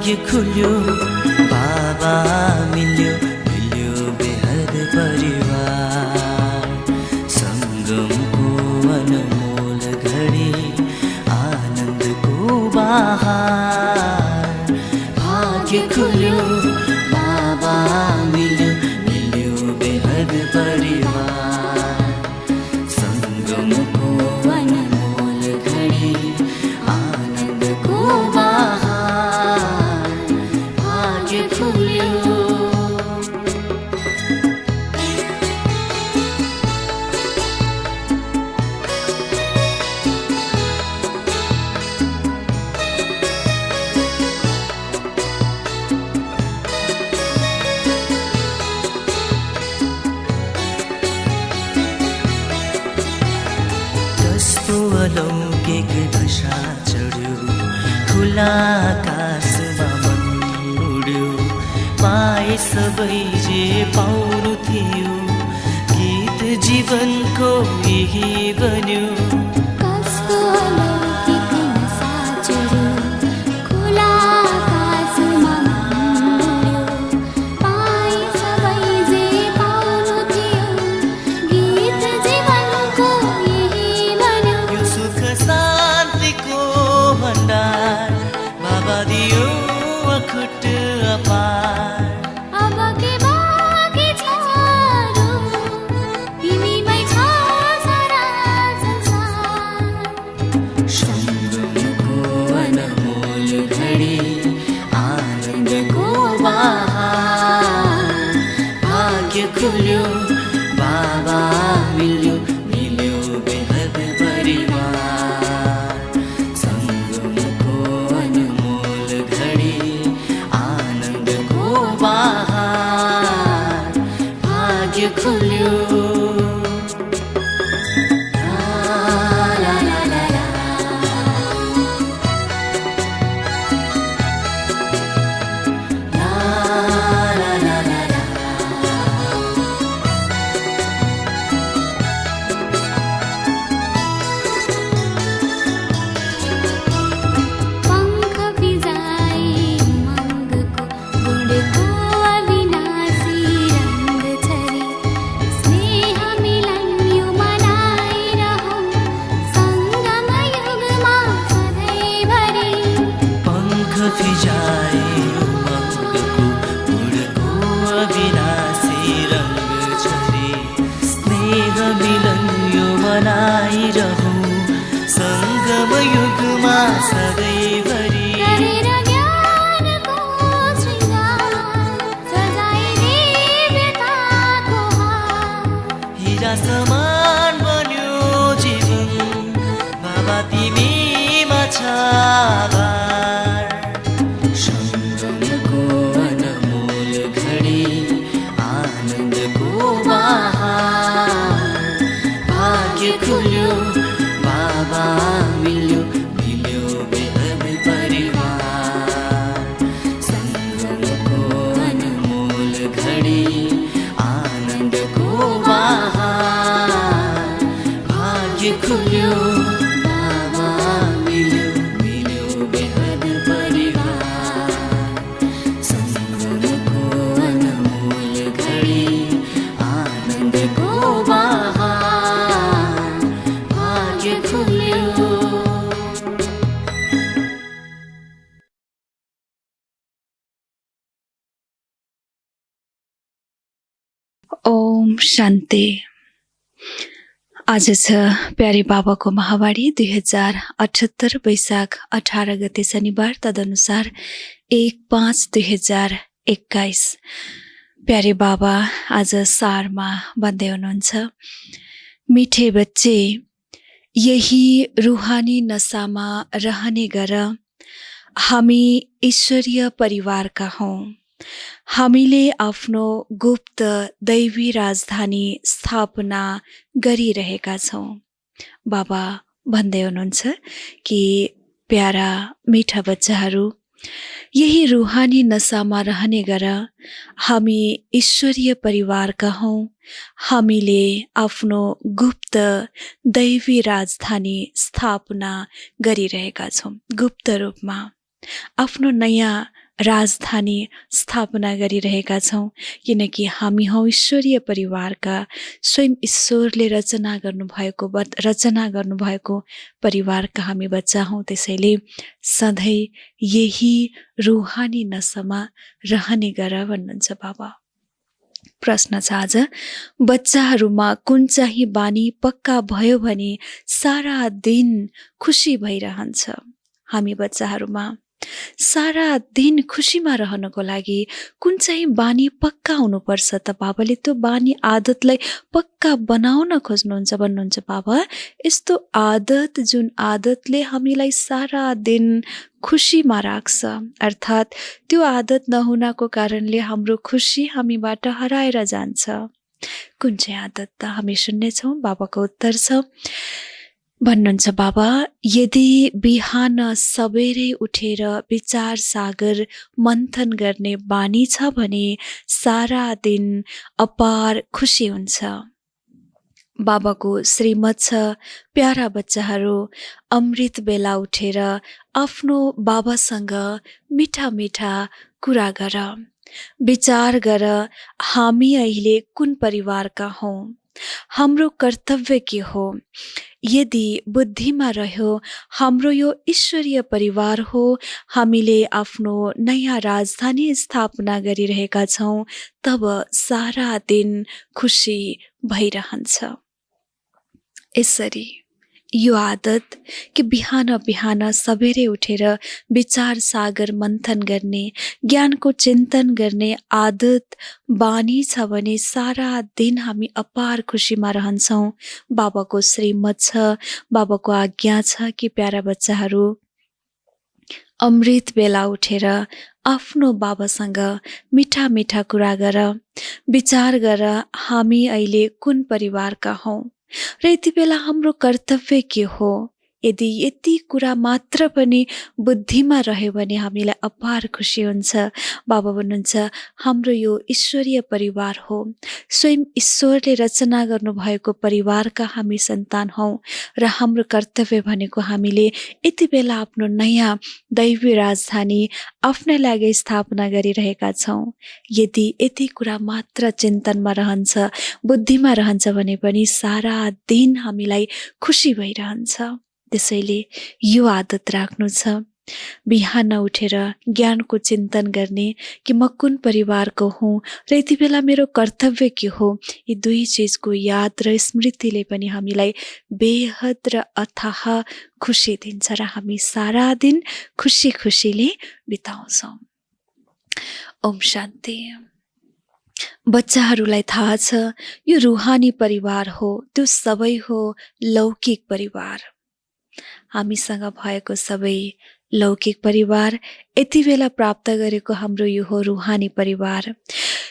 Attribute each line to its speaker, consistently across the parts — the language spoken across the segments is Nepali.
Speaker 1: भाग्य खुल्यो बाबा मिल्यो बेहद परिवार संगमको अनमोल घडी आनन्दको बहार भाग्य खुल्यो बाबा मिल्यो बेहद परिवार संगमको अनमोल घडी आनन्दको बहार भाग्य खुल्यो। अलौकिक दशा चढ्यो खुला आकाशमा मन उड्यो पाए सबै जे पाउनु थियो गीत जीवनको यही बन्यो। खुल्यो बाबा मिल्यो बेहद परिवार संगमको अनमोल घडी आनन्दको बहार भाग्य खुल्यो। संगम युगमा सधैँभरि हिरा समान बन्यो जीवन बाबा तिमीमा छ आभार संगमको अनमोल घडी आनन्दको बहार भाग्य खुल्यो बाबा मिल्यो बेहद परिवार संगमको अनमोल घडी आनन्दको बहार भाग्य खुल्यो बाबा मिल्यो बेहद परिवार संगमको अनमोल घडी आनन्दको बहार भाग्य खुल्यो।
Speaker 2: ओम शान्ति। आज छ प्यारे बाबाको महावाणी 2078 वैशाख 18 गते शनिबार तदनुसार 1/5/2021। प्यारे बाबा आज सारमा भन्दै हुनुहुन्छ, मिठे बच्चे यही रूहानी नशामा रहने गर हामी ईश्वरीय परिवारका हौं। हामीले आफ्नो गुप्त दैवी राजधानी स्थापना गरिरहेका छौं। बाबा भन्दै हुनुहुन्छ कि प्यारा मिठा बच्चाहरू, यही रूहानी नशामा रहने गर हामी ईश्वरीय परिवारका हौं। हामीले आफ्नो गुप्त दैवी राजधानी स्थापना गरिरहेका छौं। गुप्त रूपमा आफ्नो नयाँ राजधानी स्थापना गरिरहेका छौँ, किनकि हामी हौँ ईश्वरीय परिवारका। स्वयं ईश्वरले रचना गर्नुभएको परिवारका हामी बच्चा हौँ। त्यसैले सधैँ यही रुहानी नसामा रहने गर भन्नुहुन्छ बाबा। प्रश्न छ आज, बच्चाहरूमा कुन चाहिँ बानी पक्का भयो भने सारा दिन खुसी भइरहन्छ? हामी बच्चाहरूमा सारा दिन खुसीमा रहनको लागि कुन चाहिँ बानी पक्का हुनुपर्छ त बाबाले? त्यो बानी आदतलाई पक्का बनाउन खोज्नुहुन्छ भन्नुहुन्छ बाबा। यस्तो आदत जुन आदतले हामीलाई सारा दिन खुसीमा राख्छ, अर्थात् त्यो आदत नहुनको कारणले हाम्रो खुसी हामीबाट हराएर जान्छ। कुन चाहिँ आदत त? हामी सुन्नेछौँ। बाबाको उत्तर छ, भन्नुहुन्छ बाबा, यदि बिहान सबेरै उठेर विचार सागर मन्थन गर्ने बानी छ भने सारा दिन अपार खुसी हुन्छ। बाबाको श्रीमत छ, प्यारा बच्चाहरू, अमृत बेला उठेर आफ्नो बाबासँग मिठा मिठा कुरा गर, विचार गर, हामी अहिले कुन परिवारका हौँ, हाम्रो कर्तव्य के हो। यदि बुद्धिमा रह्यो हाम्रो यो ईश्वरीय परिवार हो, हामीले आफ्नो नयाँ राजधानी स्थापना गरिरहेका छौँ, तब सारा दिन खुसी भइरहन्छ। यसरी यो आदत कि बिहान बिहान सबेरै उठेर विचार सागर मन्थन गर्ने, ज्ञानको चिन्तन गर्ने आदत बानी छ भने सारा दिन हामी अपार खुसीमा रहन्छौँ। बाबाको श्रीमत छ, बाबाको आज्ञा छ कि प्यारा बच्चाहरू, अमृत बेला उठेर आफ्नो बाबासँग मिठा मिठा कुरा गर, विचार गर, हामी अहिले कुन परिवारका हौँ र यति बेला हाम्रो कर्तव्य के हो। यदि यति कुरा मात्र पनि बुद्धिमा रह्यो भने हामीलाई अपार खुसी हुन्छ। बाबा भन्नुहुन्छ, हाम्रो यो ईश्वरीय परिवार हो, स्वयं ईश्वरले रचना गर्नुभएको परिवारका हामी सन्तान हौँ र हाम्रो कर्तव्य भनेको हामीले यति बेला आफ्नो नयाँ दैवी राजधानी आफ्नै लागि स्थापना गरिरहेका छौँ। यदि यति कुरा मात्र चिन्तनमा रहन्छ, बुद्धिमा रहन्छ भने पनि सारा दिन हामीलाई खुसी भइरहन्छ। त्यसैले यो आदत राख्नु छ, बिहान उठेर ज्ञानको चिन्तन गर्ने कि म कुन परिवारको हुँ र यति बेला मेरो कर्तव्य के हो। यी दुई चिजको याद र स्मृतिले पनि हामीलाई बेहद र अथाह खुसी दिन्छ र हामी सारा दिन खुसी खुसीले बिताउँछौँ। ओम शान्ति। बच्चाहरूलाई थाहा छ यो रुहानी परिवार हो, त्यो सबै हो लौकिक परिवार। हामीसँग भएको सबै लौकिक परिवार, यति बेला प्राप्त गरेको हाम्रो यो हो रुहानी परिवार।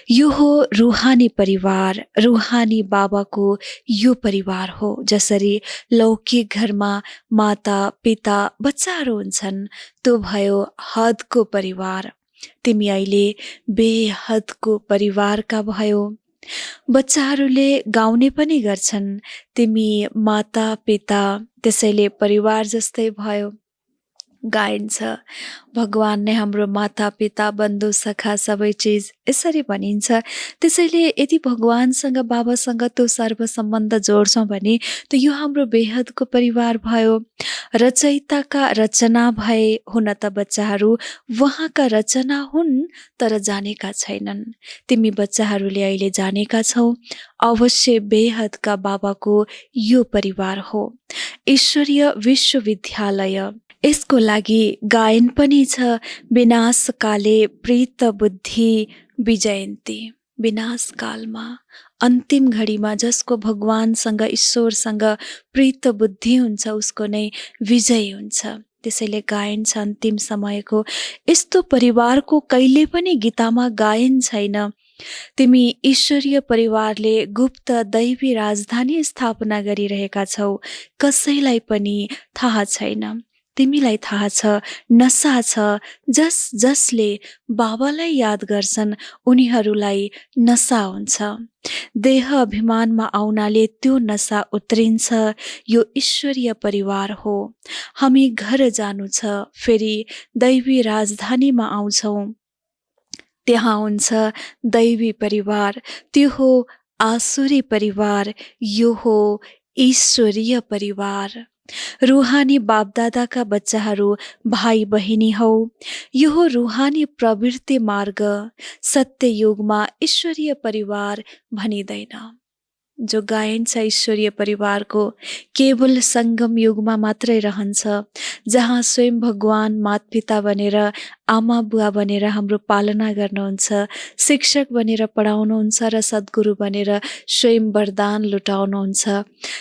Speaker 2: यो हो रुहानी परिवार, रुहानी बाबाको यो परिवार हो। जसरी लौकिक घरमा माता पिता बच्चाहरू हुन्छन्, त्यो भयो हदको परिवार। तिमी अहिले बेहदको परिवारका भयो। बच्चाहरूले गाउने पनि गर्छन्, तिमी माता पिता, त्यसैले परिवार जस्तै भयो। गाइन्छ, भगवान नै हाम्रो माता पिता बन्धु सखा सबै चिज, यसरी भनिन्छ। त्यसैले यदि भगवानसँग बाबासँग त्यो सर्व सम्बन्ध जोड्छौँ भने त यो हाम्रो बेहदको परिवार भयो। रचयिताका रचना भए हुन त बच्चाहरू उहाँका रचना हुन्, तर जानेका छैनन्। तिमी बच्चाहरूले अहिले जानेका छौ, अवश्य बेहदका बाबाको यो परिवार हो, ईश्वरीय विश्वविद्यालय। यसको लागि गायन पनि छ, विनाशकाले प्रीत बुद्धि विजयन्ती। विनाश कालमा, अन्तिम घडीमा जसको भगवानसँग ईश्वरसँग प्रीत बुद्धि हुन्छ उसको नै विजय हुन्छ। त्यसैले गायन छ अन्तिम समयको। यस्तो परिवारको कहिले पनि गीतामा गायन छैन। तिमी ईश्वरीय परिवारले गुप्त दैवी राजधानी स्थापना गरिरहेका छौ, कसैलाई पनि थाहा छैन। तिमीलाई थाहा छ नसा छ जसले बाबालाई याद गर्छन् उनीहरूलाई नसा हुन्छ। देह अभिमानमा आउनाले त्यो नसा उत्रिन्छ। यो ईश्वरीय परिवार हो। हामी घर जानु छ, फेरि दैवी राजधानीमा आउँछौँ। त्यहाँ हुन्छ दैवी परिवार, त्यो हो आसुरी परिवार, यो हो ईश्वरीय परिवार। रूहानी बापदादाका बच्चाहरू भाइ बहिनी हौ। यो हो रूहानी प्रवृत्ति मार्ग। सत्य युगमा ईश्वरीय परिवार भनिँदैन। जो गायन छ ईश्वरीय परिवारको केवल सङ्गम युगमा मात्रै रहन्छ, जहाँ स्वयं भगवान मातपिता बनेर आमा बुवा बनेर हाम्रो पालना गर्नुहुन्छ, शिक्षक बनेर पढाउनुहुन्छ र सद्गुरु बनेर स्वयं वरदान लुटाउनुहुन्छ।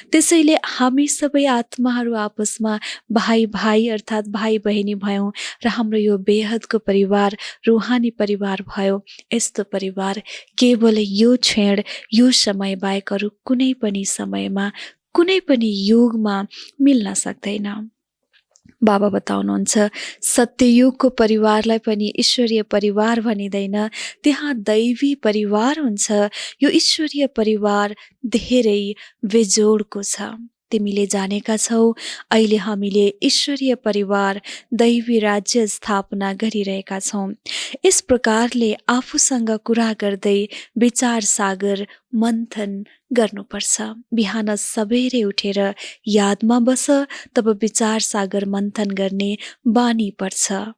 Speaker 2: त्यसैले हामी सबै आत्माहरू आपसमा भाइ भाइ अर्थात् भाइ बहिनी भयौँ र हाम्रो यो बेहदको परिवार रूहानी परिवार भयो। यस्तो परिवार केवल यो क्षण यो समय बाहेक अरू कुनै पनि समयमा कुनै पनि युगमा मिल्न सक्दैन। बाबा बताउनुहुन्छ सत्ययुगको परिवारलाई पनि ईश्वरीय परिवार भनिँदैन, त्यहाँ दैवी परिवार हुन्छ। यो ईश्वरीय परिवार धेरै बेजोडको छ। तिमीले जानेका छौ अहिले हामीले ईश्वरीय परिवार दैवी राज्य स्थापना गरिरहेका छौँ। यस प्रकारले आफूसँग कुरा गर्दै विचार सागर मन्थन गर्नुपर्छ। बिहान सबेरै उठेर यादमा बस, तब विचार सागर मन्थन गर्ने बानी पर्छ।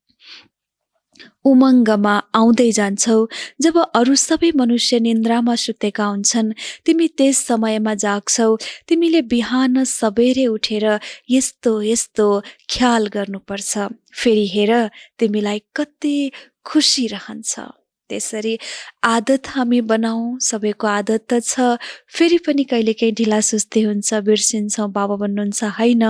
Speaker 2: उमङ्गमा आउँदै जान्छौ। जब अरू सबै मनुष्य निन्द्रामा सुतेका हुन्छन्, तिमी त्यस समयमा जाग्छौ। तिमीले बिहान सबेरै उठेर यस्तो यस्तो ख्याल गर्नुपर्छ। फेरि हेर तिमीलाई कति खुसी रहन्छ। त्यसरी आदत हामी बनाऊ। सबैको आदत त छ, फेरि पनि कहिलेकाहीँ ढिला सुस्ती हुन्छ, बिर्सिन्छौँ। बाबा भन्नुहुन्छ होइन,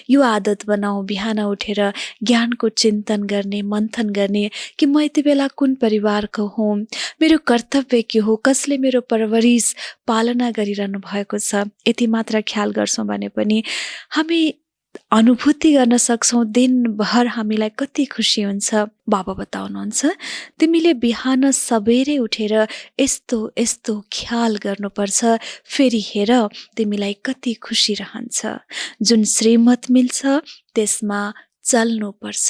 Speaker 2: यो आदत बनाऊ बिहान उठेर ज्ञानको चिन्तन गर्ने, मन्थन गर्ने कि म यति बेला कुन परिवारको हुँ, मेरो कर्तव्य के हो, कसले मेरो परवरिश पालना गरिरहनु भएको छ। यति मात्र ख्याल गर्छौँ भने पनि हामी अनुभूति गर्न सक्छौँ दिनभर हामीलाई कति खुसी हुन्छ। बाबा बताउनुहुन्छ तिमीले बिहान सबेरै उठेर यस्तो यस्तो ख्याल गर्नुपर्छ। फेरि हेर तिमीलाई कति खुसी रहन्छ। जुन श्रीमत मिल्छ त्यसमा चल्नुपर्छ।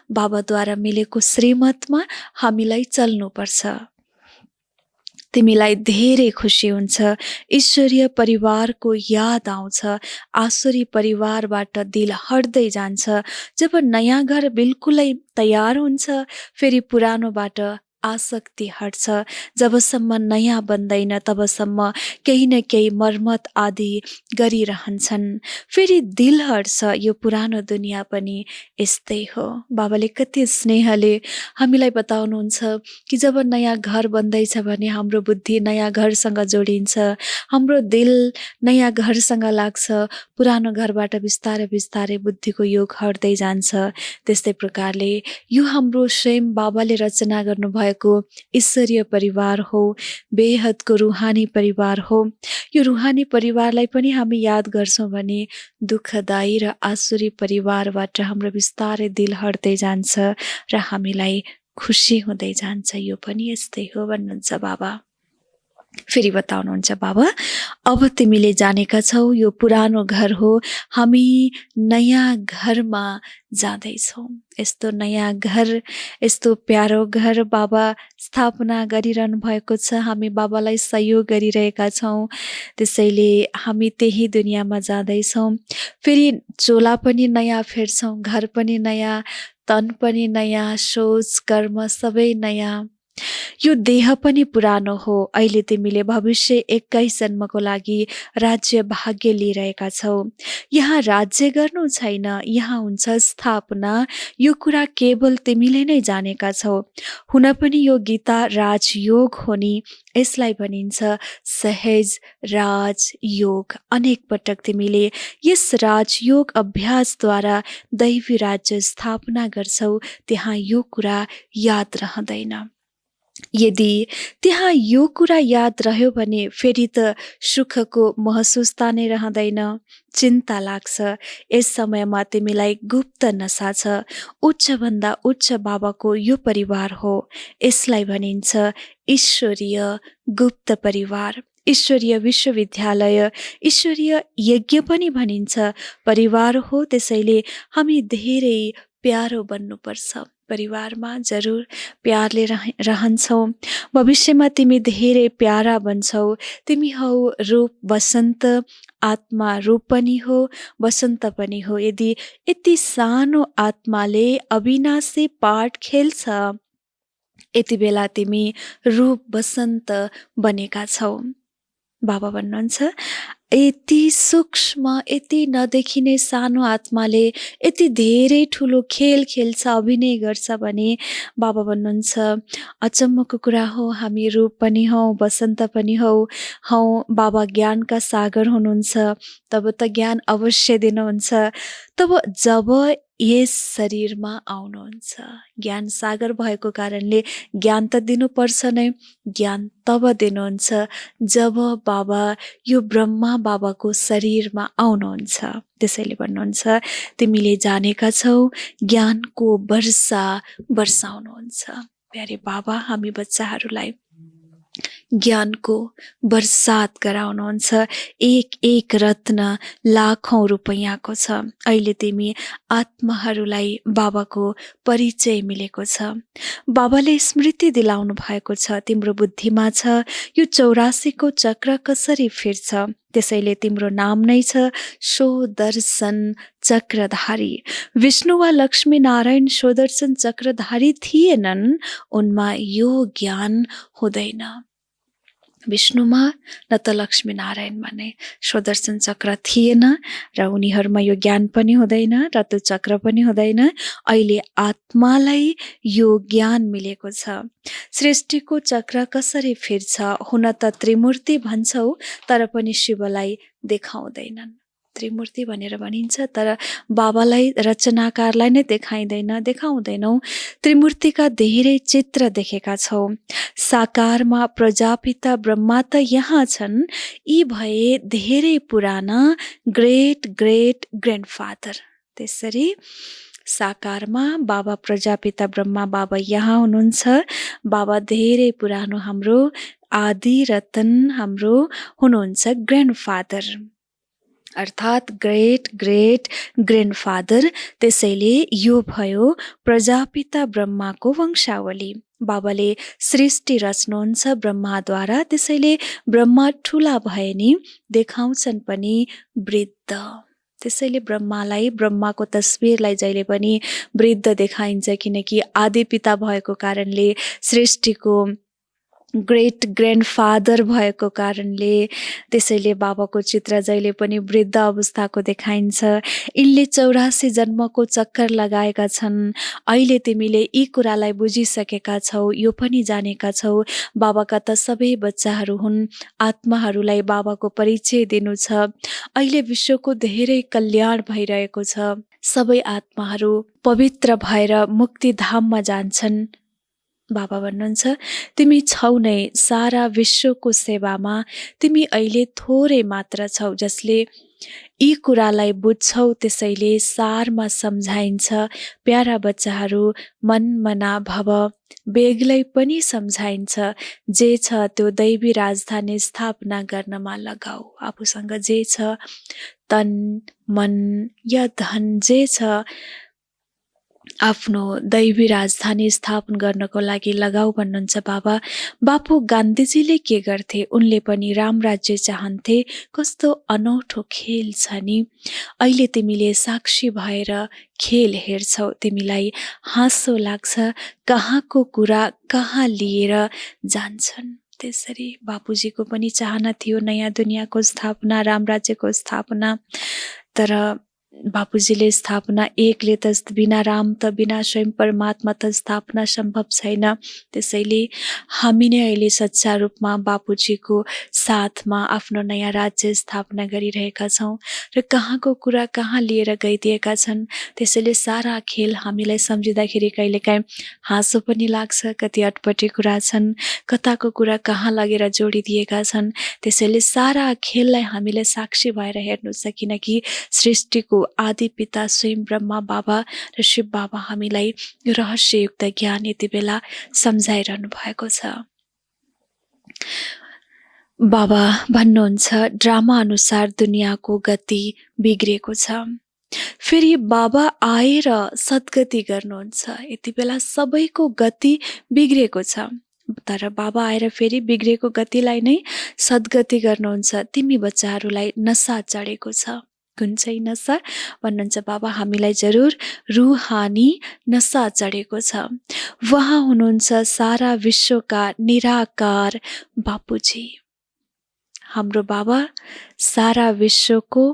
Speaker 2: बाबाद्वारा मिलेको श्रीमतमा हामीलाई चल्नुपर्छ। तिमीलाई धेरै खुसी हुन्छ। ईश्वरीय परिवारको याद आउँछ। आसुरी परिवारबाट दिल हट्दै जान्छ। जब नयाँ घर बिल्कुलै तयार हुन्छ, फेरि पुरानोबाट आसक्ति हट्छ। जबसम्म नयाँ बन्दैन तबसम्म केही न केही मर्मत आदि गरिरहन्छन्। फेरि दिल हट्छ। यो पुरानो दुनियाँ पनि यस्तै हो। बाबाले कति स्नेहले हामीलाई बताउनुहुन्छ कि जब नयाँ घर बन्दैछ भने हाम्रो बुद्धि नयाँ घरसँग जोडिन्छ, हाम्रो दिल नयाँ घरसँग लाग्छ। पुरानो घरबाट बिस्तारै बिस्तारै बुद्धिको योग हट्दै जान्छ। त्यस्तै प्रकारले यो हाम्रो स्वयं बाबाले रचना गर्नुभएको ईश्वरीय परिवार हो, बेहदको रूहानी परिवार हो। यो रूहानी परिवारलाई पनि हामी याद गर्छौँ भने दुःखदायी र आसुरी परिवारबाट हाम्रो बिस्तारै दिल हट्दै जान्छ र हामीलाई खुसी हुँदै जान्छ। यो पनि यस्तै हो भन्नुहुन्छ बाबा। फेरि बताउनुहुन्छ बाबा अब तिमीले जानेका छौ यो पुरानो घर हो, हामी नयाँ घरमा जाँदैछौँ। यस्तो नयाँ घर, यस्तो प्यारो घर बाबा स्थापना गरिरहनु भएको छ। हामी बाबालाई सहयोग गरिरहेका छौँ। त्यसैले हामी त्यही दुनियाँमा जाँदैछौँ। फेरि चोला पनि नयाँ फेर्छौँ, घर पनि नयाँ, तन पनि नयाँ, सोच कर्म सबै नयाँ। यो देह पनि पुरानो हो। अहिले तिमीले भविष्य 21 जन्मको लागि राज्य भाग्य लिइरहेका छौ। यहाँ राज्य गर्नु छैन, यहाँ हुन्छ स्थापना। यो कुरा केवल तिमीले नै जानेका छौ। हुन पनि यो गीता राजयोग हो नि, यसलाई भनिन्छ सहज राजयोग। अनेक पटक तिमीले यस राजयोग अभ्यासद्वारा दैवी राज्य स्थापना गर्छौ, त्यहाँ यो कुरा याद रहँदैन। यदि त्यहाँ यो कुरा याद रह्यो भने फेरि त सुखको महसुसता नै रहँदैन। चिन्ता लाग्छ। यस समयमा तिमीलाई गुप्त नसा छ। उच्चभन्दा उच्च बाबाको यो परिवार हो। यसलाई भनिन्छ ईश्वरीय गुप्त परिवार, ईश्वरीय विश्वविद्यालय, ईश्वरीय यज्ञ पनि भनिन्छ परिवार हो। त्यसैले हामी धेरै प्यारो बन्नुपर्छ। परिवारमा जरुर प्यारले रहन्छौ। भविष्यमा तिमी धेरै प्यारा बन्छौ। तिमी हौ रूप वसन्त, आत्मा रूप पनि हो, वसन्त पनि हो। यदि यति सानो आत्माले अविनाशी पाठ खेल्छ, यति बेला तिमी रूप वसन्त बनेका छौ। बाबा भन्नुहुन्छ यति सूक्ष्म, यति नदेखिने सानो आत्माले यति धेरै ठुलो खेल खेल्छ, अभिनय गर्छ भने बाबा भन्नुहुन्छ अचम्मको कुरा हो। हामी रूप पनि हौ, वसन्त पनि हौ। बाबा ज्ञानका सागर हुनुहुन्छ। तब त ज्ञान अवश्य दिनुहुन्छ। तब जब यस शरीरमा आउनुहुन्छ, ज्ञान सागर भएको कारणले ज्ञान त दिनुपर्छ नै। ज्ञान तब दिनुहुन्छ जब बाबा यो ब्रह्मा बाबाको शरीरमा आउनुहुन्छ। त्यसैले भन्नुहुन्छ तिमीले जानेका छौ ज्ञानको वर्षा बर्साउनुहुन्छ। प्यारे बाबा हामी बच्चाहरूलाई ज्ञानको बर्सात गराउनुहुन्छ। एक एक रत्न लाखौं रुपैयाँको छ। अहिले तिमी आत्माहरूलाई बाबाको परिचय मिलेको छ। बाबाले स्मृति दिलाउनु भएको छ। तिम्रो बुद्धिमा छ यो 84 चक्र कसरी फिर्छ। त्यसैले तिम्रो नाम नै छ सोदर्शन चक्रधारी। विष्णु वा लक्ष्मी नारायण सोदर्शन चक्रधारी थिएनन्, उनमा यो ज्ञान हुँदैन। विष्णुमा न त लक्ष्मी नारायणमा नै सोदर्शन चक्र थिएन र उनीहरूमा यो ज्ञान पनि हुँदैन र त्यो चक्र पनि हुँदैन। अहिले आत्मालाई यो ज्ञान मिलेको छ। सृष्टिको चक्र कसरी फिर्छ। हुन त त्रिमूर्ति भन्छौ तर पनि शिवलाई देखाउँदैनन्। त्रिमूर्ति भनेर भनिन्छ तर बाबालाई रचनाकारलाई नै देखाउँदैनौ। त्रिमूर्तिका धेरै चित्र देखेका छौ। साकारमा प्रजापिता ब्रह्मा त यहाँ छन्। यी भए धेरै पुराना ग्रेट ग्रेट ग्रान्डफादर। त्यसरी साकारमा बाबा प्रजापिता ब्रह्मा बाबा यहाँ हुनुहुन्छ। बाबा धेरै पुरानो हाम्रो आदि रतन हाम्रो हुनुहुन्छ ग्रान्डफादर, अर्थात् ग्रेट ग्रेट ग्रान्डफादर। त्यसैले यो भयो प्रजापिता ब्रह्माको वंशावली। बाबाले सृष्टि रच्नुहुन्छ ब्रह्माद्वारा। त्यसैले ब्रह्मा ठुला भए नि देखाउँछन् पनि वृद्ध। त्यसैले ब्रह्माको तस्बिरलाई जहिले पनि वृद्ध देखाइन्छ, किनकि आदि पिता भएको कारणले, सृष्टिको ग्रेट ग्रान्डफादर भएको कारणले, त्यसैले बाबाको चित्र जहिले पनि वृद्ध अवस्थाको देखाइन्छ। यिनले 84 जन्मको चक्कर लगाएका छन्। अहिले तिमीले यी कुरालाई बुझिसकेका छौ, यो पनि जानेका छौ बाबाका त सबै बच्चाहरू हुन्। आत्माहरूलाई बाबाको परिचय दिनु छ। अहिले विश्वको धेरै कल्याण भइरहेको छ। सबै आत्माहरू पवित्र भएर मुक्तिधाममा जान्छन्। बाबा भन्नुहुन्छ तिमी छौ नै सारा विश्वको सेवामा। तिमी अहिले थोरै मात्र छौ जसले यी कुरालाई बुझ्छौ। त्यसैले सारमा सम्झाइन्छ प्यारा बच्चाहरू मन मना भव। बेग्लै पनि सम्झाइन्छ जे छ त्यो दैवी राजधानी स्थापना गर्नमा लगाऊ। आफूसँग जे छ तन मन या धन जे छ आफ्नो दैवी राजधानी स्थापना गर्नको लागि लगाऊ भन्नुहुन्छ बाबा। बापू गान्धीजीले के गर्थे? उनले पनि राम राज्य चाहन्थे। कस्तो अनौठो खेल छ नि। अहिले तिमीले साक्षी भएर खेल हेर्छौ। तिमीलाई हाँसो लाग्छ कहाँको कुरा कहाँ लिएर जान्छन्। त्यसरी बापुजीको पनि चाहना थियो नयाँ दुनियाँको स्थापना, राम राज्यको स्थापना। तर बापुजीले स्थापना एकले त बिना राम त बिना स्वयं परमात्मा त स्थापना सम्भव छैन। त्यसैले हामी नै अहिले सच्चा रूपमा बापुजीको साथमा आफ्नो नयाँ राज्य स्थापना गरिरहेका छौँ र कहाँको कुरा कहाँ लिएर गइदिएका छन्। त्यसैले सारा खेल हामीलाई सम्झिँदाखेरि कहिलेकाहीँ हाँसो पनि लाग्छ। कति अटपटे कुरा छन्, कताको कुरा कहाँ लगेर जोडिदिएका छन्। त्यसैले सारा खेललाई हामीले साक्षी भएर हेर्नु छ, किनकि सृष्टिको आदि पिता स्वयं ब्रह्मा बाबा र शिव बाबा हामीलाई रहस्ययुक्त ज्ञान यति बेला सम्झाइरहनु भएको छ। बाबा भन्नुहुन्छ ड्रामा अनुसार दुनियाँको गति बिग्रेको छ। फेरि बाबा आएर सद्गति गर्नुहुन्छ। यति बेला सबैको गति बिग्रेको छ, तर बाबा आएर फेरि बिग्रेको गतिलाई नै सद्गति गर्नुहुन्छ। तिमी बच्चाहरूलाई नसा चढेको छ। कुन चाहिँ नसा भन्नुहुन्छ बाबा? हामीलाई जरुर रूहानी नसा चढेको छ। उहाँ हुनुहुन्छ सारा विश्वका निराकार बापुजी। हाम्रो बाबा सारा विश्वको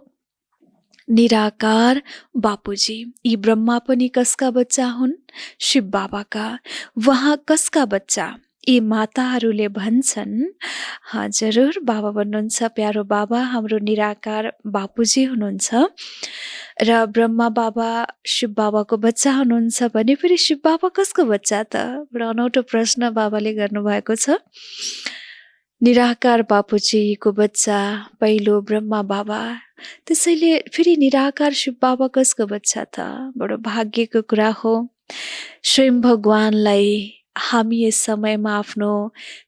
Speaker 2: निराकार बापुजी। यी ब्रह्मा पनि कसका बच्चा हुन्? शिव बाबाका। उहाँ कसका बच्चा? यी माताहरूले भन्छन्। जरुर बाबा भन्नुहुन्छ प्यारो बाबा हाम्रो निराकार बापुजी हुनुहुन्छ र ब्रह्मा बाबा शिव बाबाको बच्चा हुनुहुन्छ भने फेरि शिव बाबा कसको बच्चा त? बडो अनौठो प्रश्न बाबाले गर्नुभएको छ। निराकार बापुजीको बच्चा पहिलो ब्रह्मा बाबा, त्यसैले फेरि निराकार शिव बाबा कसको बच्चा त? बडो भाग्यको कुरा हो। स्वयं भगवानलाई हामी यस समयमा आफ्नो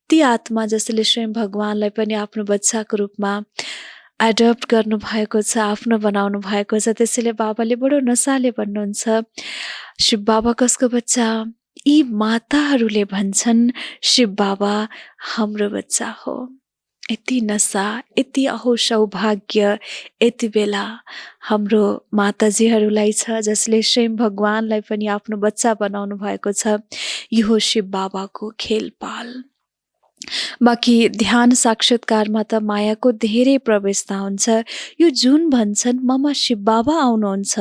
Speaker 2: ती आत्मा जसले स्वयं भगवानलाई पनि आफ्नो बच्चाको रूपमा एडप्ट गर्नु भएको छ, आफ्नो बनाउनु भएको छ। त्यसैले बाबाले बडो नसाले भन्नुहुन्छ शिव बाबा कसको बच्चा? यी माताहरूले भन्छन् शिव बाबा हाम्रो बच्चा हो। यति नसा, यति अहो सौभाग्य यति बेला हाम्रो माताजीहरूलाई छ जसले स्वयं भगवानलाई पनि आफ्नो बच्चा बनाउनु भएको छ। यो शिव बाबाको खेलपाल। बाँकी ध्यान साक्षात्कारमा त मायाको धेरै प्रवेशता हुन्छ। यो जुन भन्छन् ममा शिव बाबा आउनुहुन्छ,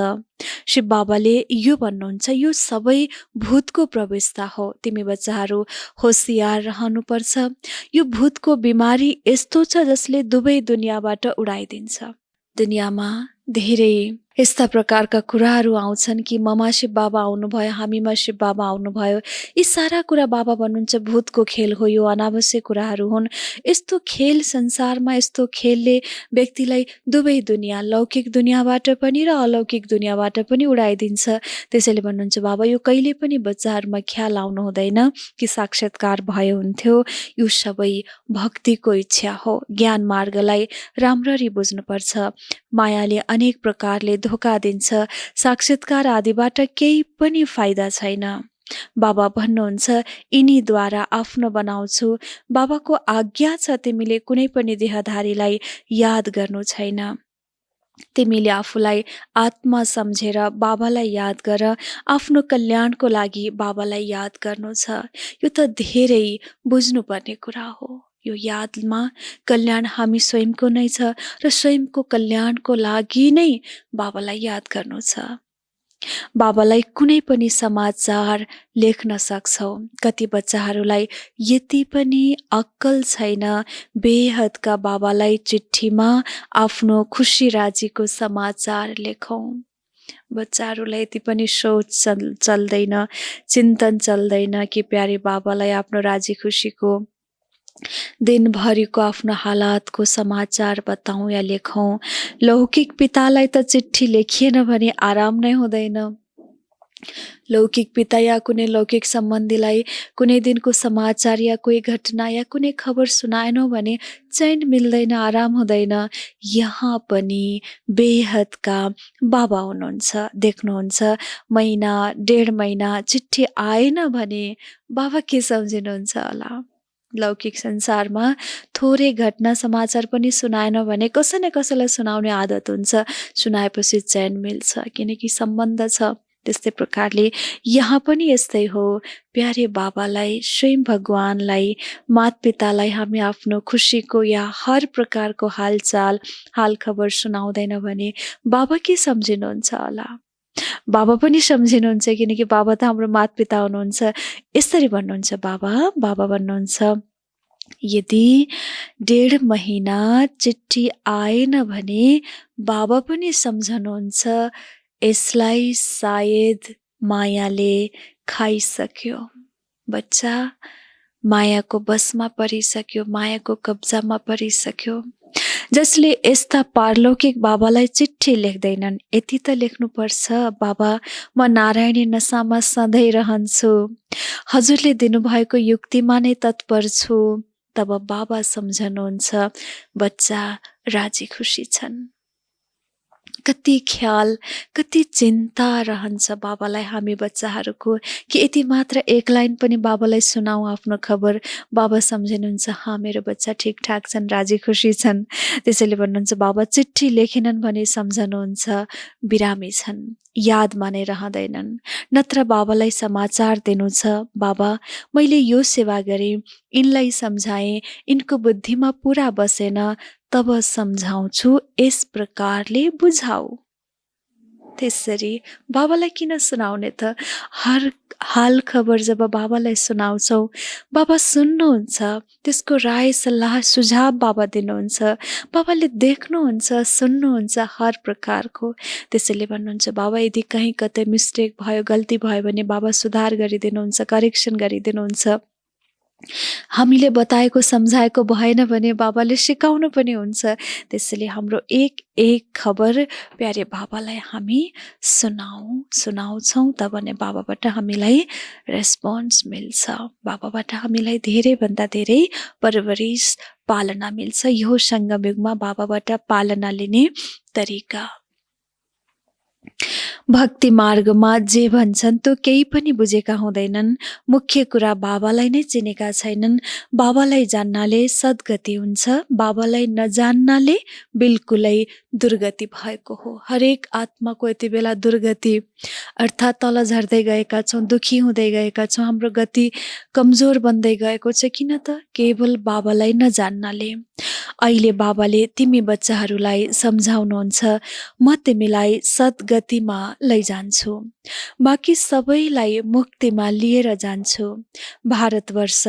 Speaker 2: शिव बाबाले यो भन्नुहुन्छ यो सबै भूतको प्रवेशता हो। तिमी बच्चाहरू होसियार रहनुपर्छ। यो भूतको बिमारी यस्तो छ जसले दुवै दुनियाँबाट उडाइदिन्छ। दुनियाँमा धेरै यस्ता प्रकारका कुराहरू आउँछन् कि ममा शिव बाबा आउनुभयो, हामीमा शिव बाबा आउनुभयो। यी सारा कुरा बाबा भन्नुहुन्छ भूतको खेल हो, यो अनावश्यक कुराहरू हुन्। यस्तो खेल संसारमा, यस्तो खेलले व्यक्तिलाई दुवै दुनियाँ, लौकिक दुनियाँबाट पनि र अलौकिक दुनियाँबाट पनि उडाइदिन्छ। त्यसैले भन्नुहुन्छ बाबा यो कहिले पनि बच्चाहरूमा ख्याल आउनु हुँदैन कि साक्षात्कार भयो हुन्थ्यो। यो सबै भक्तिको इच्छा हो। ज्ञान मार्गलाई राम्ररी बुझ्नुपर्छ। मायाले अनेक प्रकारले धोका दिन्छ। साक्षात्कार आदिबाट केही पनि फाइदा छैन। बाबा भन्नुहुन्छ यिनीद्वारा आफ्नो बनाउँछु। बाबाको आज्ञा छ तिमीले कुनै पनि देहधारीलाई याद गर्नु छैन। तिमीले आफूलाई आत्मा सम्झेर बाबालाई याद गर। आफ्नो कल्याणको लागि बाबालाई याद गर्नु छ। यो त धेरै बुझ्नुपर्ने कुरा हो। यो यादमा कल्याण हामी स्वयंको नै छ र स्वयंको कल्याणको लागि नै बाबालाई याद गर्नु छ। बाबालाई कुनै पनि समाचार लेख्न सक्छौ। कति बच्चाहरूलाई यति पनि अक्कल छैन बेहदका बाबालाई चिठ्ठीमा आफ्नो खुसी राजीको समाचार लेखौं। बच्चाहरूलाई यति पनि सोच चल्दैन, चिन्तन चल्दैन कि प्यारे बाबालाई आफ्नो राजी खुसीको दिनभरिको आफ्नो हालातको समाचार बताउँ या लेखौँ। लौकिक पितालाई त चिठ्ठी लेखिएन भने आराम नै हुँदैन। लौकिक पिता या कुनै लौकिक सम्बन्धीलाई कुनै दिनको समाचार या कोही घटना या कुनै खबर सुनाएनौ भने चैन मिल्दैन, आराम हुँदैन। यहाँ पनि बेहदका बाबा हुनुहुन्छ, देख्नुहुन्छ। महिना डेढ महिना चिठ्ठी आएन भने बाबा के सम्झिनुहुन्छ होला? लौकिक संसारमा थोरै घटना समाचार पनि सुनाएन भने कसै न कसैलाई सुनाउने आदत हुन्छ। सुनाएपछि चैन मिल्छ किनकि सम्बन्ध छ। त्यस्तै प्रकारले यहाँ पनि यस्तै हो। प्यारे बाबालाई, स्वयं भगवानलाई, मातपितालाई हामी आफ्नो खुसीको या हर प्रकारको हालचाल हालखबर सुनाउँदैन भने बाबा के सम्झिनुहुन्छ होला? बाबा पनि सम्झिनुहुन्छ, किनकि बाबा त हाम्रो मातपिता हुनुहुन्छ। यसरी भन्नुहुन्छ बाबा भन्नुहुन्छ, यदि 1.5 महिना चिठी आएन भने बाबा पनि सम्झनुहुन्छ यसलाई सायद मायाले खाइसक्यो। बच्चा मायाको बसमा परिसक्यो, मायाको कब्जामा परिसक्यो। जसले यस्ता पारलौकिक बाबालाई चिठी लेख्दैनन्, यति त लेख्नुपर्छ, बाबा म नारायणी नसामा सधैँ रहन्छु, हजुरले दिनुभएको युक्तिमा नै तत्पर छु। तब बाबा सम्झनुहुन्छ बच्चा राजी खुसी छन्। कति ख्याल, कति चिन्ता रहन्छ बाबालाई हामी बच्चाहरूको, कि यति मात्र एक लाइन पनि बाबालाई सुनाऊ आफ्नो खबर। बाबा सम्झिनुहुन्छ, हाँ मेरो बच्चा ठिकठाक छन्, राजी खुसी छन्। त्यसैले भन्नुहुन्छ बाबा चिठी लेखेनन् भने सम्झनुहुन्छ बिरामी छन्, यादमा नै रहँदैनन्। नत्र बाबालाई समाचार दिनु छ, बाबा मैले यो सेवा गरेँ, यिनलाई सम्झाएँ, यिनको बुद्धिमा पुरा बसेन, तब सम्झाउँछु, यस प्रकारले बुझाऊ। त्यसरी बाबालाई किन सुनाउने त? हर हाल खबर जब बाबालाई सुनाउँछौ, बाबा सुन्नुहुन्छ, त्यसको राय सल्लाह सुझाव बाबा दिनुहुन्छ, बाबाले देख्नुहुन्छ, सुन्नुहुन्छ हर प्रकारको। त्यसैले भन्नुहुन्छ बाबा यदि कहीँ कतै मिस्टेक भयो, गल्ती भयो भने बाबा सुधार गरिदिनुहुन्छ, करेक्सन गरिदिनुहुन्छ। हामीले बताएको सम्झाएको भएन भने बाबाले सिकाउनु पनि हुन्छ। त्यसैले हाम्रो एक एक खबर प्यारे बाबालाई हामी सुनाउँछौँ, तब नै बाबाबाट हामीलाई रेस्पोन्स मिल्छ, बाबाबाट हामीलाई धेरैभन्दा धेरै परवरिश पालना मिल्छ। यो सङ्गम युगमा बाबाबाट पालना लिने तरिका। भक्ति मार्गमा जे भन्छन् त्यो केही पनि बुझेका हुँदैनन्। मुख्य कुरा बाबालाई नै चिनेका छैनन्। बाबालाई जान्नाले सद्गति हुन्छ, बाबालाई नजान्नाले बिल्कुलै दुर्गति भएको हो। हरेक आत्माको यति बेला दुर्गति अर्थात् तल झर्दै गएका छौँ, दुखी हुँदै गएका छौँ, हाम्रो गति कमजोर बन्दै गएको छ। किन त? केवल बाबालाई नजान्नाले। अहिले बाबाले तिमी बच्चाहरूलाई सम्झाउनुहुन्छ, म तिमीलाई सद्गतिमा लैजान्छु, बाँकी सबैलाई मुक्तिमा लिएर जान्छु। भारतवर्ष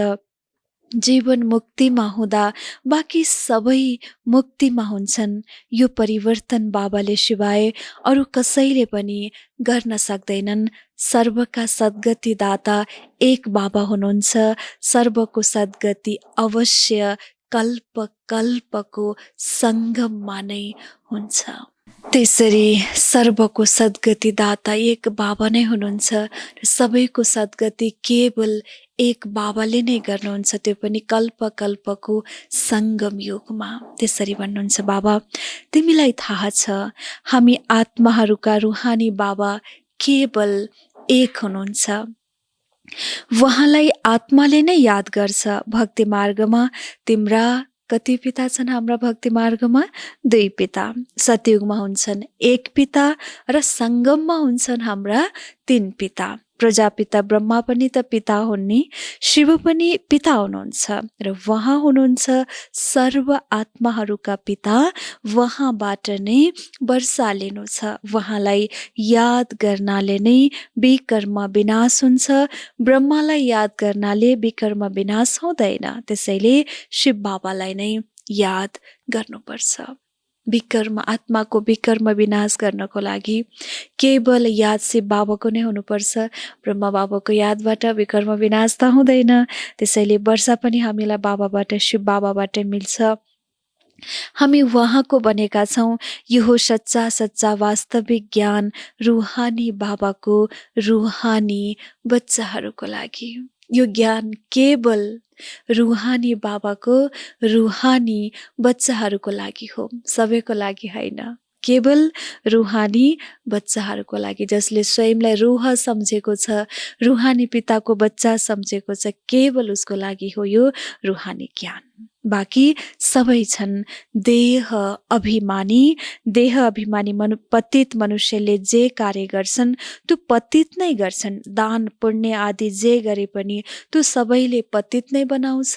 Speaker 2: जीवन मुक्तिमा हुँदा बाँकी सबै मुक्तिमा हुन्छन्। यो परिवर्तन बाबाले सिवाय अरू कसैले पनि गर्न सक्दैनन्। सर्वका सद्गति दाता एक बाबा हुनुहुन्छ। सर्वको सद्गति अवश्य कल्प कल्पको सङ्गममा नै हुन्छ। त्यसरी सर्वको सद्गति दाता एक बाबा नै हुनुहुन्छ र सबैको सद्गति केवल एक बाबाले नै गर्नुहुन्छ, त्यो पनि कल्प कल्पको सङ्गम युगमा। त्यसरी भन्नुहुन्छ बाबा तिमीलाई थाहा छ हामी आत्माहरूका रुहानी बाबा केवल एक हुनुहुन्छ। उहाँलाई आत्माले नै याद गर्छ। भक्ति मार्गमा तिम्रा कति पिता छन्? हाम्रा भक्ति मार्गमा 2 पिता। सतयुगमा हुन्छन् 1 पिता र सङ्गममा हुन्छन् हाम्रा 3 पिता। प्रजापिता ब्रह्मा पनि त पिता हुन् नि, शिव पनि पिता हुनुहुन्छ र उहाँ हुनुहुन्छ सर्व आत्माहरूका पिता। उहाँबाट नै वर्षा लिनु छ। उहाँलाई याद गर्नाले नै विकर्म विनाश हुन्छ। ब्रह्मालाई याद गर्नाले विकर्म विनाश हुँदैन। त्यसैले शिव बाबालाई नै याद गर्नुपर्छ। विकर्म आत्माको विकर्म विनाश गर्नको लागि केवल याद शिव बाबाको नै हुनुपर्छ। ब्रह्मा बाबाको यादबाट विकर्म विनाश त हुँदैन। त्यसैले वर्षा पनि हामीलाई बाबाबाट, शिव बाबाबाट मिल्छ। हामी उहाँको बनेका छौँ। यो सच्चा सच्चा वास्तविक ज्ञान रुहानी बाबाको रुहानी बच्चाहरूको लागि। यो ज्ञान केवल रुहानी बाबाको रुहानी बच्चाहरूको लागि हो, सबैको लागि होइन। केवल रुहानी बच्चाहरूको लागि, जसले स्वयंलाई रूह सम्झेको छ, रुहानी पिताको बच्चा सम्झेको छ, केवल उसको लागि हो यो रुहानी ज्ञान। बाँकी सबै छन् देह अभिमानी पतित मनुष्यले जे कार्य गर्छन् त्यो पतित नै गर्छन्। दान पुण्य आदि जे गरे पनि त्यो सबैले पतित नै बनाउँछ।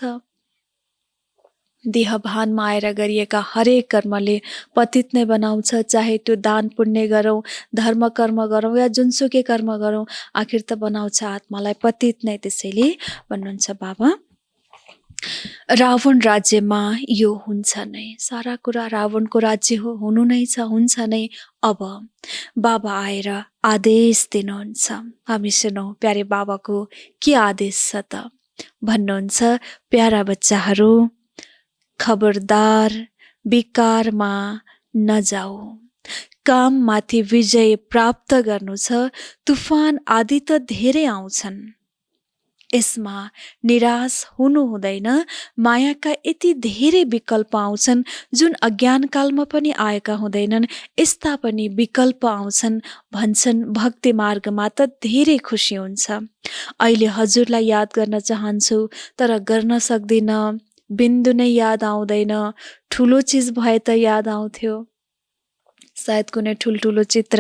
Speaker 2: देहभानमा आएर गरिएका हरेक कर्मले पतित नै बनाउँछ। चाहे त्यो दान पुण्य गरौँ, धर्म कर्म गरौँ या जुनसुकै कर्म गरौँ, आखिर त बनाउँछ आत्मालाई पतित नै। त्यसैले भन्नुहुन्छ बाबा, रावण राज्यमा यो हुन्छ नै, सारा कुरा रावणको राज्य हो, हुनु नै छ, हुन्छ नै। अब बाबा आएर आदेश दिनुहुन्छ। हामी सुनौ प्यारे बाबाको के आदेश छ त। भन्नुहुन्छ, प्यारा बच्चाहरू, खबरदार विकारमा नजाऊ। काममाथि विजय प्राप्त गर्नु छ। तुफान आदि त धेरै आउँछन्, यसमा निराश हुनु हुँदैन। मायाका यति धेरै विकल्प आउँछन् जुन अज्ञानकालमा पनि आएका हुँदैनन्। यस्ता पनि विकल्प आउँछन्। भन्छन् भक्ति मार्गमा त धेरै खुसी हुन्छ। अहिले हजुरलाई याद गर्न चाहन्छु तर गर्न सक्दिनँ। बिन्दु नै याद आउँदैन। ठुलो चिज भए त याद आउँथ्यो। सायद कुनै ठुल्ठुलो चित्र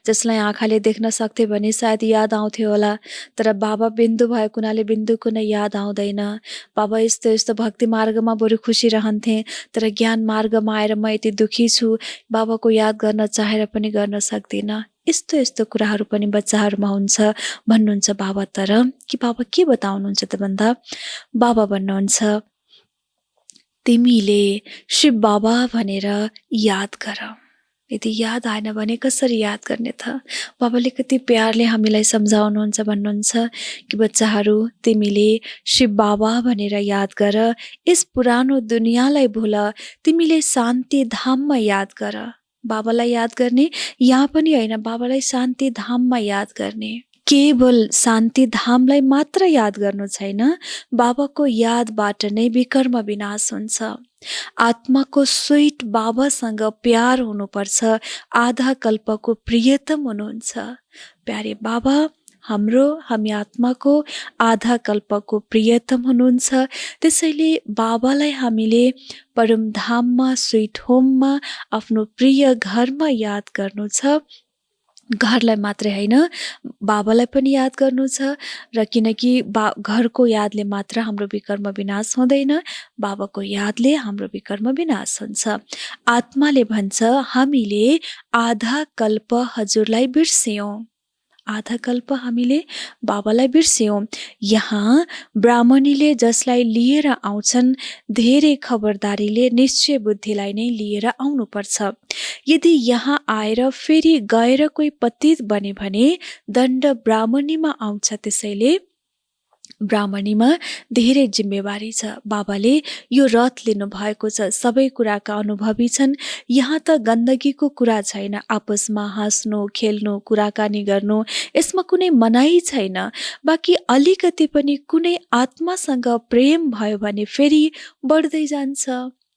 Speaker 2: जसलाई आँखाले देख्न सक्थे भने सायद याद आउँथ्यो होला। तर बाबा बिन्दु भएको हुनाले बिन्दुको नै याद आउँदैन। बाबा यस्तो यस्तो भक्ति मार्गमा बरु खुसी रहन्थे, तर ज्ञान मार्गमा आएर म यति दुखी छु, बाबाको याद गर्न चाहेर पनि गर्न सक्दिनँ। यस्तो यस्तो कुराहरू पनि बच्चाहरूमा हुन्छ भन्नुहुन्छ बाबा। तर कि बाबा के बताउनुहुन्छ त भन्दा, बाबा भन्नुहुन्छ, तिमीले शिव बाबा भनेर याद गर। यदि याद आएन भने कसरी याद गर्ने त? बाबाले कति प्यारले हामीलाई सम्झाउनुहुन्छ। भन्नुहुन्छ कि बच्चाहरू, तिमीले शिव बाबा भनेर याद गर। यस पुरानो दुनियाँलाई भुल। तिमीले शान्ति धाममा याद गर। बाबालाई याद गर्ने यहाँ पनि होइन, बाबालाई शान्ति धाममा याद गर्ने। केवल शान्ति धामलाई मात्र याद गर्नु छैन, बाबाको यादबाट नै विकर्म विनाश हुन्छ। आत्माको स्वीट बाबासँग प्यार हुनुपर्छ। आधा कल्पको प्रियतम हुनुहुन्छ प्यारे बाबा। हामी आत्माको आधा कल्पको प्रियतम हुनुहुन्छ। त्यसैले बाबालाई हामीले परमधाममा, स्वीट होममा, आफ्नो प्रिय घरमा याद गर्नु छ। घरलाई मात्रै होइन, बाबालाई पनि याद गर्नु छ। र किनकि घरको यादले मात्र हाम्रो विकर्म विनाश हुँदैन, बाबाको यादले हाम्रो विकर्म विनाश हुन्छ। आत्माले भन्छ, हामीले आधा कल्प हजुरलाई बिर्स्यौँ। आधा कल्प हामीले बाबालाई बिर्स्यौँ। यहाँ ब्राह्मणीले जसलाई लिएर आउँछन्, धेरै खबरदारीले निश्चय बुद्धिलाई नै लिएर आउनुपर्छ। यदि यहाँ आएर फेरि गएर कोही पतित बने भने दण्ड ब्राह्मणीमा आउँछ। त्यसैले ब्राह्मणीमा धेरै जिम्मेवारी छ। बाबाले यो रथ लिनु भएको छ। सबै कुराका अनुभवी छन्। यहाँ त गन्दगीको कुरा छैन। आपसमा हाँस्नु, खेल्नु, कुराकानी गर्नु, यसमा कुनै मनाही छैन। बाँकी अलिकति पनि कुनै आत्मासँग प्रेम भयो भने फेरि बढ्दै जान्छ।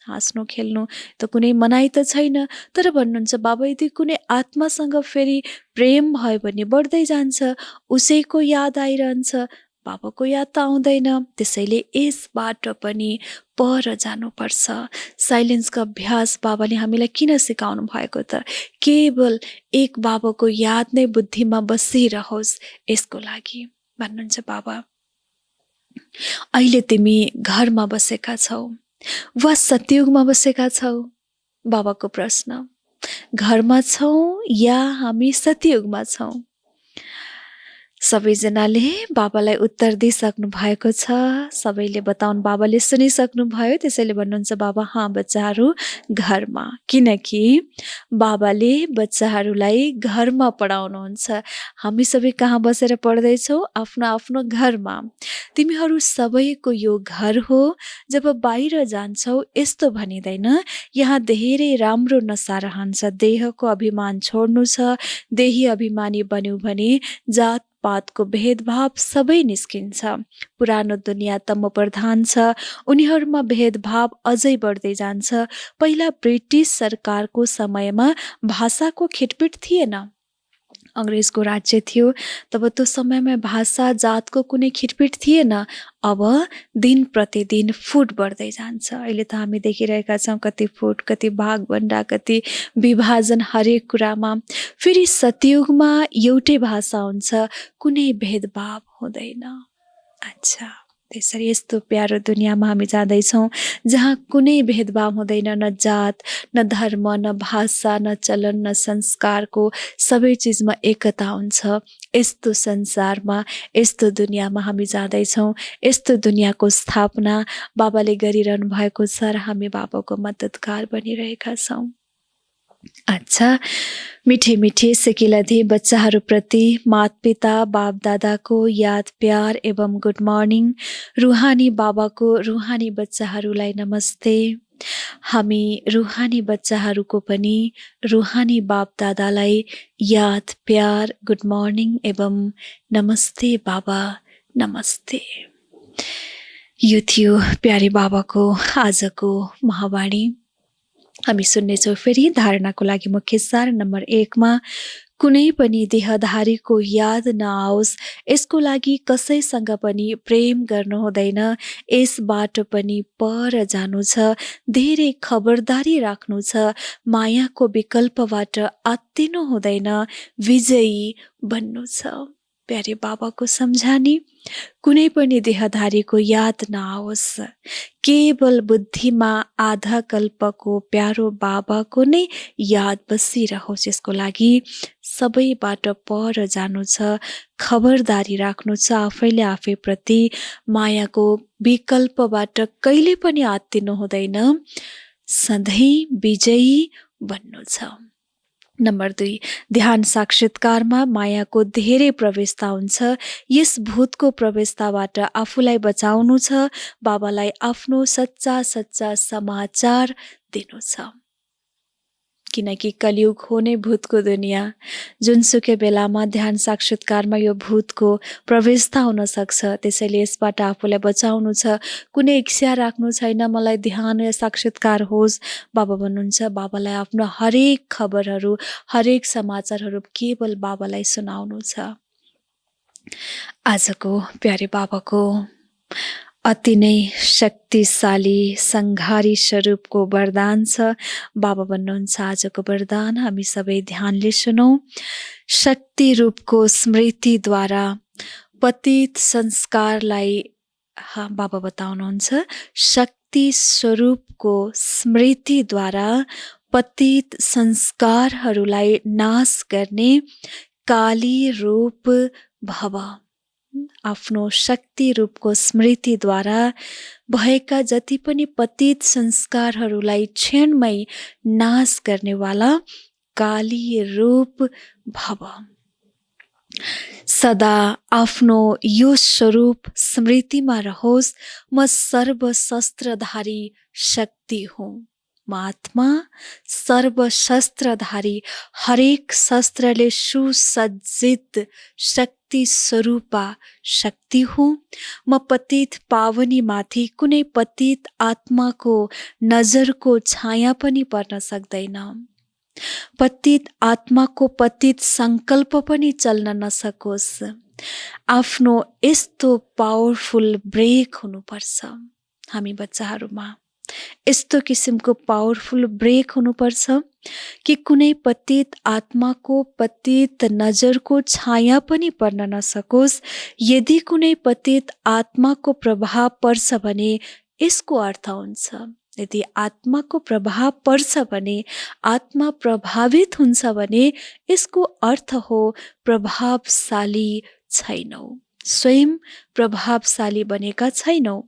Speaker 2: हाँस्नु खेल्नु त कुनै मनाही त छैन। तर भन्नुहुन्छ बाबा, यदि कुनै आत्मासँग फेरि प्रेम भयो भने बढ्दै जान्छ। उसैको याद आइरहन्छ, बाबाको याद त आउँदैन। त्यसैले यसबाट पनि पर जानुपर्छ। साइलेन्सको अभ्यास बाबाले हामीलाई किन सिकाउनु भएको त? केवल एक बाबाको याद नै बुद्धिमा बसिरहोस्, यसको लागि भन्नुहुन्छ बाबा। अहिले तिमी घरमा बसेका छौ वा सतयुगमा बसेका छौ? बाबाको प्रश्न। घरमा छौ या हामी सतयुगमा छौ? सबैजनाले बाबालाई उत्तर दिइसक्नु भएको छ। सबैले बताउनु बाबाले सुनिसक्नु भयो। त्यसैले भन्नुहुन्छ बाबा, हाँ बच्चाहरू, घरमा। किनकि बाबाले बच्चाहरूलाई घरमा पढाउनुहुन्छ। हामी सबै कहाँ बसेर पढ्दैछौँ? आफ्नो आफ्नो घरमा। तिमीहरू सबैको यो घर हो। जब बाहिर जान्छौ यस्तो भनिँदैन, यहाँ धेरै राम्रो नसा रहन्छ, देहको अभिमान छोड्नु छ। देही अभिमानी बन्यौ भने जात पातको भेदभाव सबै निस्किन्छ। पुरानो दुनियाँ तम प्रधान छ, उनीहरूमा भेदभाव अझै बढ्दै जान्छ। पहिला ब्रिटिस सरकारको समयमा भाषाको खिटपिट थिएन। अङ्ग्रेजको राज्य थियो। तब त्यो समयमा भाषा जातको कुनै खिटपिट थिएन। अब दिन प्रतिदिन फुट बढ्दै जान्छ। अहिले त हामी देखिरहेका छौँ कति फुट, कति भागभण्डा, कति विभाजन हरेक कुरामा। फेरि सतयुगमा एउटै भाषा हुन्छ, कुनै भेदभाव हुँदैन। अच्छा, त्यसरी यस्तो प्यारो दुनियाँमा हामी जाँदैछौँ जहाँ कुनै भेदभाव हुँदैन, न जात, न धर्म, न भाषा, न चलन, न संस्कारको, सबै चिजमा एकता हुन्छ। यस्तो संसारमा, यस्तो दुनियाँमा हामी जाँदैछौँ। यस्तो दुनियाँको स्थापना बाबाले गरिरहनु भएको छ र हामी बाबाको मद्दतगार बनिरहेका छौँ। अच्छा, मिठे मिठे सिकिलधी बच्चाहरूप्रति माता-पिता बाप दादाको याद प्यार एवं गुड मर्निङ। रुहानी बाबाको रुहानी बच्चाहरूलाई नमस्ते। हामी रुहानी बच्चाहरूको पनि रुहानी बाप दादालाई याद प्यार गुड मर्निङ एवं नमस्ते बाबा, नमस्ते। यो थियो प्यारे बाबाको आजको महावाणी। हामी सुन्नेछौँ फेरि धारणाको लागि मुख्य सार नम्बर 1 मा, कुनै पनि देहधारीको याद नआओस्, यसको लागि कसैसँग पनि प्रेम गर्नु हुँदैन, यसबाट पनि पर जानु छ, धेरै खबरदारी राख्नु छ, मायाको विकल्पबाट आत्तिनु हुँदैन, विजयी बन्नु छ। प्यारे बाबाको सम्झानी, कुनै पनि देहधारीको याद नआओस्, केवल बुद्धिमा आधा कल्पको प्यारो बाबाको नै याद बसिरहोस्। यसको लागि सबैबाट पर जानु छ, खबरदारी राख्नु छ, आफैले आफैप्रति मायाको विकल्पबाट कहिले पनि आत्तिनु हुँदैन, सधैँ विजयी बन्नु छ। नम्बर 2, ध्यान साक्षात्कारमा मायाको धेरै प्रवेशता हुन्छ। यस भूतको प्रवेशताबाट आफूलाई बचाउनु छ, बाबालाई आफ्नो सच्चा सच्चा समाचार दिनु छ। किनकि कलियुग हो नै भूतको दुनियाँ। जुनसुकै बेलामा ध्यान साक्षात्कारमा यो भूतको प्रवेशता हुन सक्छ। त्यसैले यसबाट आफूलाई बचाउनु छ। कुनै इच्छा राख्नु छैन मलाई ध्यान या साक्षात्कार होस्। बाबा भन्नुहुन्छ बाबालाई आफ्नो हरेक खबरहरू, हरेक समाचारहरू केवल बाबालाई सुनाउनु छ। आजको प्यारे बाबाको अति नै शक्तिशाली सङ्घारी स्वरूपको वरदान छ। बाबा भन्नुहुन्छ आजको वरदान हामी सबै ध्यानले सुनौँ। शक्ति रूपको स्मृतिद्वारा पतित संस्कारलाई, बाबा बताउनुहुन्छ, शक्ति स्वरूपको स्मृतिद्वारा पतित संस्कारहरूलाई नाश गर्ने काली रूप भव। आफ्नो शक्ति रूपको स्मृतिद्वारा भएका जति पनि पतित संस्कारहरूलाई क्षणमै नाश गर्नेवाला काली रूप भव। सदा आफ्नो यो स्वरूप स्मृतिमा रहोस्। म सर्वशस्त्रधारी शक्ति हुँ। म आत्मा सर्वशस्त्रधारी, हरेक शस्त्रले सुसज्जित शक्ति स्वरूपा शक्ति हुँ। म पतित पावनी माथि कुनै पतित आत्माको नजरको छाया पनि पर्न सक्दैन। पतित आत्माको पतित संकल्प पनि चल्न नसकोस्। आफ्नो यस्तो पावरफुल ब्रेक हुनुपर्छ। हामी बच्चाहरूमा यस्तो किसिमको पावरफुल ब्रेक हुनुपर्छ कि कुनै पतित आत्माको पतित नजरको छाया पनि पर्न नसकोस्। यदि कुनै पतित आत्माको प्रभाव पर्छ भने यसको अर्थ हुन्छ, यदि आत्माको प्रभाव पर्छ भने, आत्मा प्रभावित हुन्छ भने यसको अर्थ हो प्रभावशाली छैनौ, स्वयं प्रभावशाली बनेका छैनौ।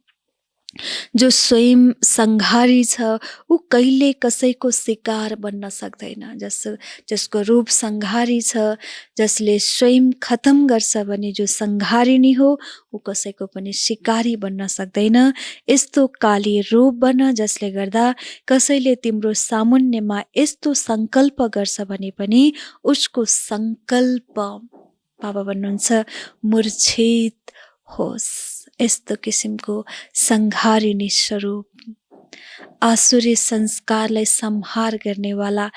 Speaker 2: जो स्वयं संहारी छ ऊ कहिले कसैको शिकार बन्न सक्दैन। जसको रूप संहारी छ, जसले स्वयं खत्म गर्छ भने जो संहारिणी हो ऊ कसैको पनि शिकारी बन्न सक्दैन। यस्तो काली रूप बन जसले गर्दा कसैले तिम्रो सामुन्यमा यस्तो संकल्प गर्छ भने पनि उसको संकल्प, बाबा भन्नुहुन्छ, मूर्छित होस्। यस्तो किसिमको संहारिणी स्वरूप, आसुरी संस्कारलाई संहार गर्नेवाला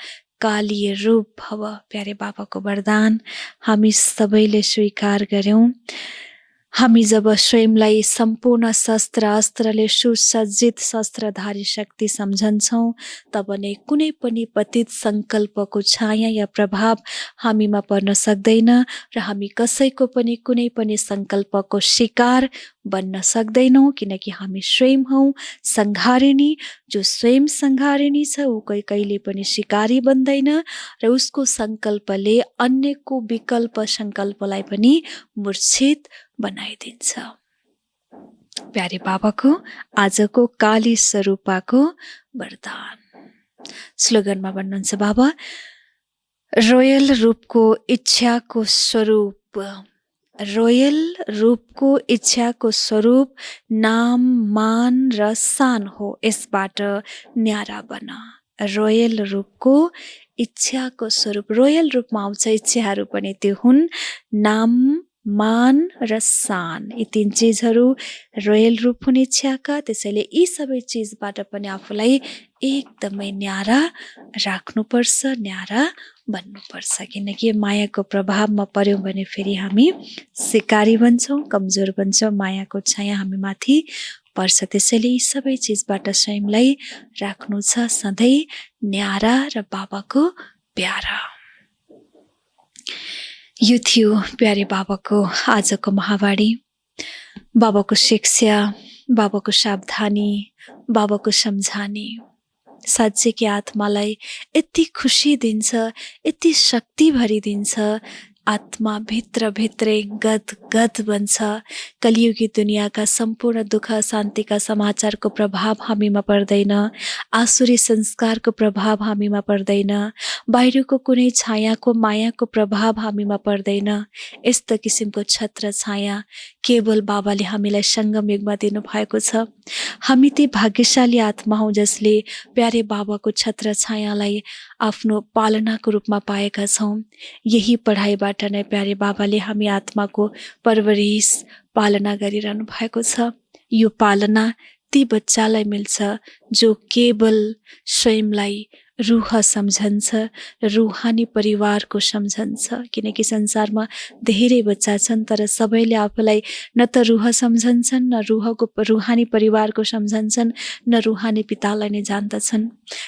Speaker 2: काली रूप भव। प्यारे बाबाको वरदान हामी सबैले स्वीकार गर्यौं। हामी जब स्वयंलाई सम्पूर्ण शस्त्र अस्त्रले सुसज्जित शस्त्रधारी शक्ति सम्झन्छौँ तब नै कुनै पनि पतित सङ्कल्पको छाया या प्रभाव हामीमा पर्न सक्दैन र हामी कसैको पनि कुनै पनि सङ्कल्पको शिकार बन्न सक्दैनौँ, किनकि हामी स्वयं हौँ संहारिणी। जो स्वयं संहारिणी छ ऊ कहिले पनि शिकारी बन्दैन र उसको सङ्कल्पले अन्यको विकल्प सङ्कल्पलाई पनि मूर्छित बनाइदिन्छ। प्यारे बाबाको आजको काली स्वरूपाको वरदान स्लोगनमा भन्नुहुन्छ बाबा, रोयल रूपको इच्छाको स्वरूप, रोयल रूपको इच्छाको स्वरूप नाम मान र सान हो, यसबाट न्यारा बन। रोयल रूपको इच्छाको स्वरूप, रोयल रूपमा आउँछ इच्छाहरू पनि त्यो हुन् नाम मान र सान। यी तीन चिजहरू रोयल रूप हुने इच्छाका, त्यसैले यी सबै चिजबाट पनि आफूलाई एकदमै न्यारा राख्नुपर्छ, न्यारा बन्नुपर्छ, किनकि मायाको प्रभावमा पर्यौँ भने फेरि हामी शिकारी बन्छौँ, कमजोर बन्छौँ, मायाको छाया हामी माथि पर्छ। त्यसैले यी सबै चिजबाट स्वयंलाई राख्नु छ सधैँ न्यारा र बाबाको प्यारा। यो थियो प्यारे बाबाको आजको महावाणी, बाबाको शिक्षा, बाबाको सावधानी, बाबाको सम्झानी। साँच्चै कि आत्मालाई यति खुसी दिन्छ, यति शक्ति भरिदिन्छ, आत्मा भित्रभित्रै गदगद बन्छ। कलियुगी दुनियाँका सम्पूर्ण दुःख शान्तिका समाचारको प्रभाव हामीमा पर्दैन, आसुरी संस्कारको प्रभाव हामीमा पर्दैन, बाहिरको कुनै छायाको मायाको प्रभाव हामीमा पर्दैन। यस्तो किसिमको छत्र छाया केवल बाबाले हामीलाई सङ्गम युगमा दिनुभएको छ। हामी ती भाग्यशाली आत्मा हौँ जसले प्यारे बाबाको छत्र छायालाई आफ्नो पालनाको रूपमा पाएका छौँ। यही पढाइबाट नै प्यारे बाबाले हामी आत्माको परवरिश पालना गरिरहनु भएको छ। यो पालना ती बच्चालाई मिल्छ जो केवल स्वयंलाई रूह सम्झन्छ, रूहानी परिवारको सम्झन्छ, किनकि संसारमा धेरै बच्चा छन् तर सबैले आफूलाई न त रूह सम्झन्छन्, न रूहानी परिवारको सम्झन्छन्, न रूहानी पितालाई नै जान्दछन्।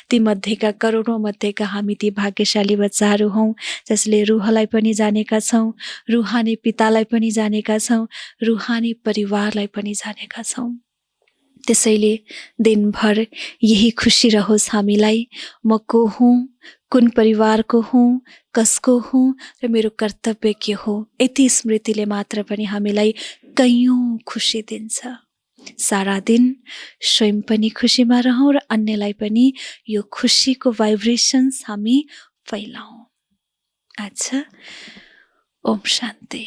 Speaker 2: ती मध्येका करोडौँ मध्येका हामी ती भाग्यशाली बच्चाहरू हौँ जसले रूहलाई पनि जानेका छौँ, रूहानी पितालाई पनि जानेका छौँ, रूहानी परिवारलाई पनि जानेका छौँ। त्यसैले दिनभर यही खुसी रहोस् हामीलाई, म को हुँ, कुन परिवारको हुँ, कसको हुँ र मेरो कर्तव्य के हो। यति स्मृतिले मात्र पनि हामीलाई कैयौँ खुसी दिन्छ। सारा दिन स्वयं पनि खुसीमा रहौँ र अन्यलाई पनि यो खुसीको भाइब्रेसन्स हामी फैलाउँ। अच्छा, ओम शान्ति।